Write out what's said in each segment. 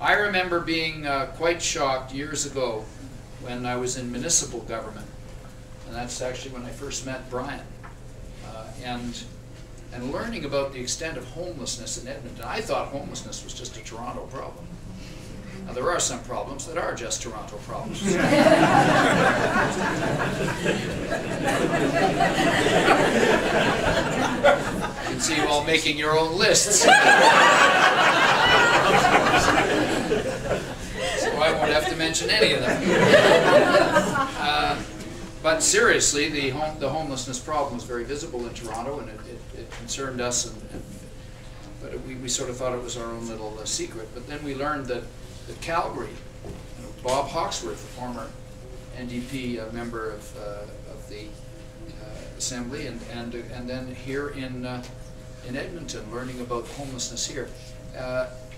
I remember being quite shocked years ago when I was in municipal government, and that's actually when I first met Brian, and learning about the extent of homelessness in Edmonton. I thought homelessness was just a Toronto problem. Now, there are some problems that are just Toronto problems. You can see you all making your own lists. So I won't have to mention any of them. But seriously, the homelessness problem was very visible in Toronto, and it concerned us, but we sort of thought it was our own little secret. But then we learned that Calgary, Bob Hawksworth, the former NDP member of the Assembly, and then here in Edmonton, learning about homelessness here.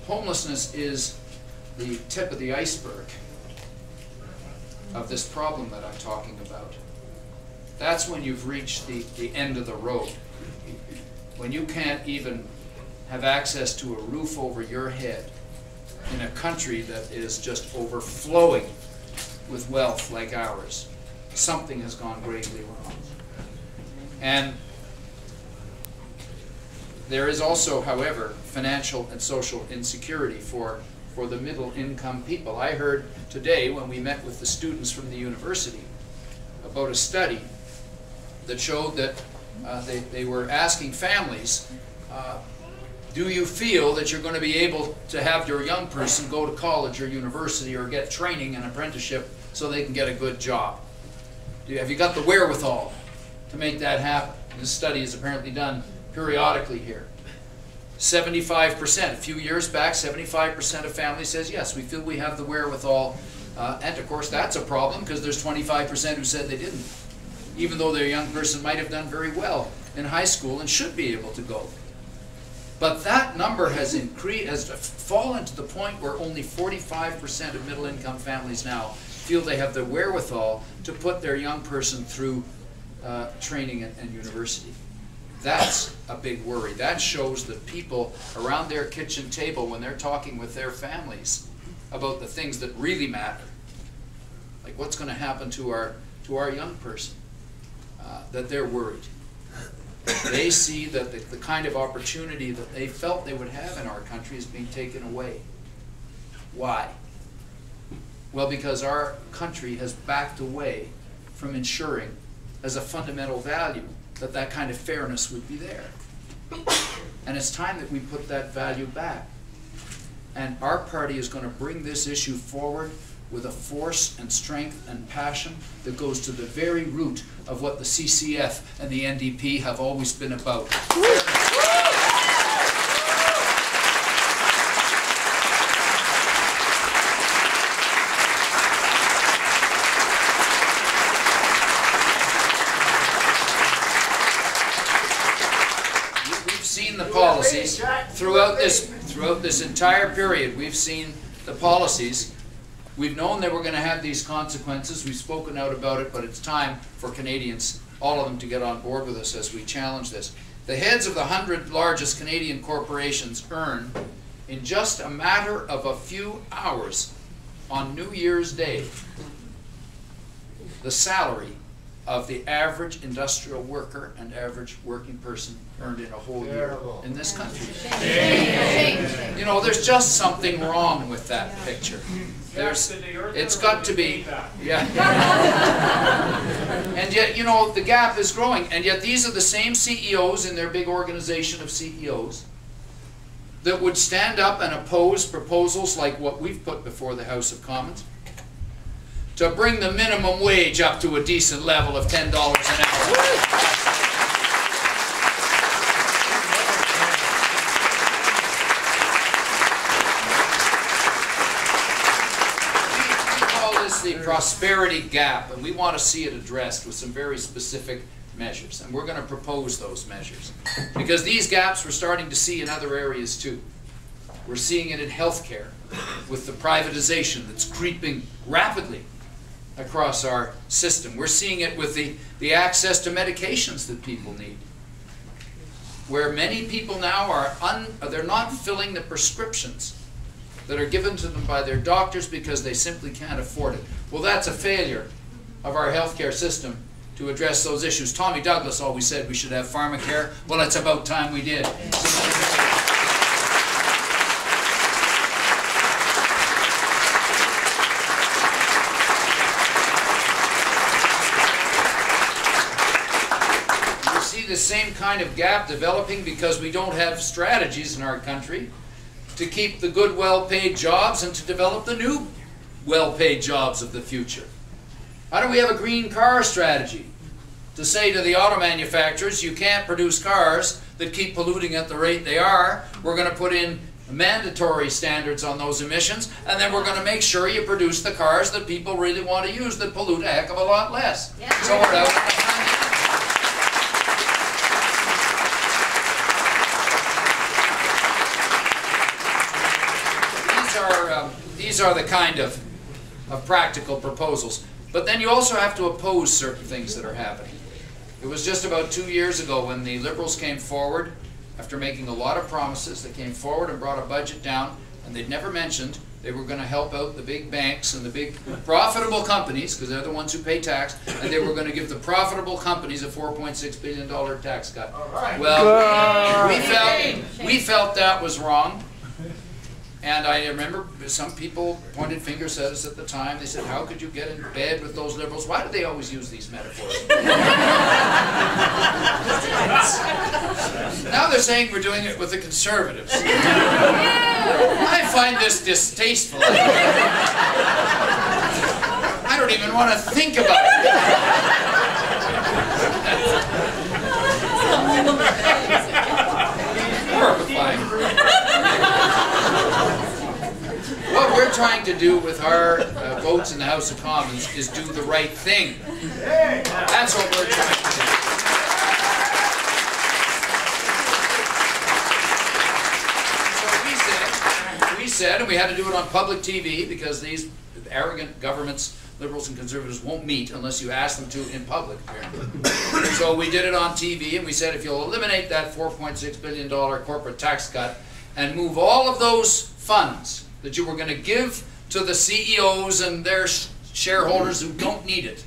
Homelessness is the tip of the iceberg of this problem that I'm talking about. That's when you've reached the end of the road. When you can't even have access to a roof over your head in a country that is just overflowing with wealth like ours, something has gone gravely wrong. And there is also, however, financial and social insecurity for the middle income people. I heard today when we met with the students from the university about a study that showed that they were asking families, do you feel that you're going to be able to have your young person go to college or university or get training and apprenticeship so they can get a good job? Have you got the wherewithal to make that happen? This study is apparently done periodically here. 75%, a few years back, 75% of families says, yes, we feel we have the wherewithal. And of course that's a problem because there's 25% who said they didn't, even though their young person might have done very well in high school and should be able to go. But that number has increased, has fallen to the point where only 45% of middle-income families now feel they have the wherewithal to put their young person through training and university. That's a big worry. That shows that people around their kitchen table, when they're talking with their families about the things that really matter, like what's going to happen to our young person, that they're worried. They see that the kind of opportunity that they felt they would have in our country is being taken away. Why? Well, because our country has backed away from ensuring as a fundamental value that kind of fairness would be there. And it's time that we put that value back. And our party is going to bring this issue forward with a force and strength and passion that goes to the very root of what the CCF and the NDP have always been about. We've seen the policies throughout this entire period. We've seen the policies. We've known that we're going to have these consequences. We've spoken out about it, but it's time for Canadians, all of them, to get on board with us as we challenge this. The heads of the 100 largest Canadian corporations earn, in just a matter of a few hours on New Year's Day, the salary of the average industrial worker and average working person earned in a whole year in this country. You know, there's just something wrong with that picture. It's got to be, yeah. And yet, you know, the gap is growing. And yet these are the same CEOs in their big organization of CEOs that would stand up and oppose proposals like what we've put before the House of Commons to bring the minimum wage up to a decent level of $10 an hour. The prosperity gap, and we want to see it addressed with some very specific measures, and we're going to propose those measures because these gaps we're starting to see in other areas too. We're seeing it in healthcare with the privatization that's creeping rapidly across our system. We're seeing it with the access to medications that people need, where many people now they're not filling the prescriptions that are given to them by their doctors because they simply can't afford it. Well, that's a failure of our healthcare system to address those issues. Tommy Douglas always said we should have pharmacare. Well, it's about time we did. You see the same kind of gap developing because we don't have strategies in our country to keep the good, well-paid jobs and to develop the new well-paid jobs of the future. How do we have a green car strategy to say to the auto manufacturers, you can't produce cars that keep polluting at the rate they are. We're going to put in mandatory standards on those emissions, and then we're going to make sure you produce the cars that people really want to use that pollute a heck of a lot less. Yeah. So we're out. These are the kind of practical proposals. But then you also have to oppose certain things that are happening. It was just about 2 years ago when the Liberals came forward, after making a lot of promises, they came forward and brought a budget down, and they'd never mentioned they were going to help out the big banks and the big profitable companies, because they're the ones who pay tax, and they were going to give the profitable companies a $4.6 billion tax cut. Well, we felt that was wrong. And I remember some people pointed fingers at us at the time. They said, how could you get in bed with those Liberals? Why do they always use these metaphors? Now they're saying we're doing it with the Conservatives. I find this distasteful. I don't even want to think about it. Horrifying. What we're trying to do with our votes in the House of Commons is do the right thing. That's what we're trying to do. So we said, and we had to do it on public TV because these arrogant governments, Liberals and Conservatives, won't meet unless you ask them to in public, apparently. So we did it on TV, and we said if you'll eliminate that $4.6 billion corporate tax cut and move all of those funds that you were going to give to the CEOs and their shareholders who don't need it,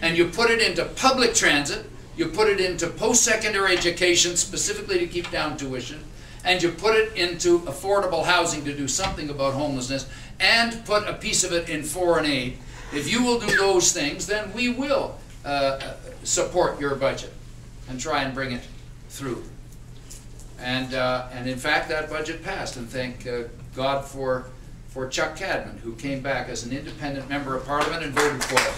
and you put it into public transit, you put it into post-secondary education specifically to keep down tuition, and you put it into affordable housing to do something about homelessness, and put a piece of it in foreign aid. If you will do those things, then we will support your budget and try and bring it through. And in fact, that budget passed, and thank God for Chuck Cadman, who came back as an independent member of Parliament and voted for it.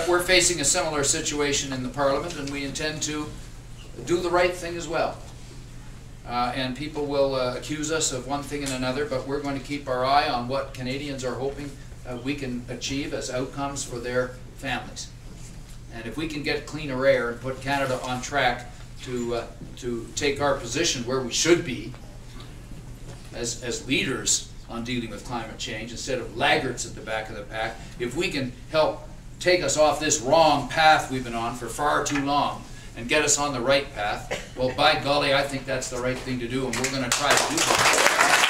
We're facing a similar situation in the Parliament, and we intend to do the right thing as well. And people will accuse us of one thing and another, but we're going to keep our eye on what Canadians are hoping we can achieve as outcomes for their families. And if we can get cleaner air and put Canada on track to take our position where we should be as leaders on dealing with climate change instead of laggards at the back of the pack, if we can help take us off this wrong path we've been on for far too long and get us on the right path, well, by golly, I think that's the right thing to do, and we're going to try to do that.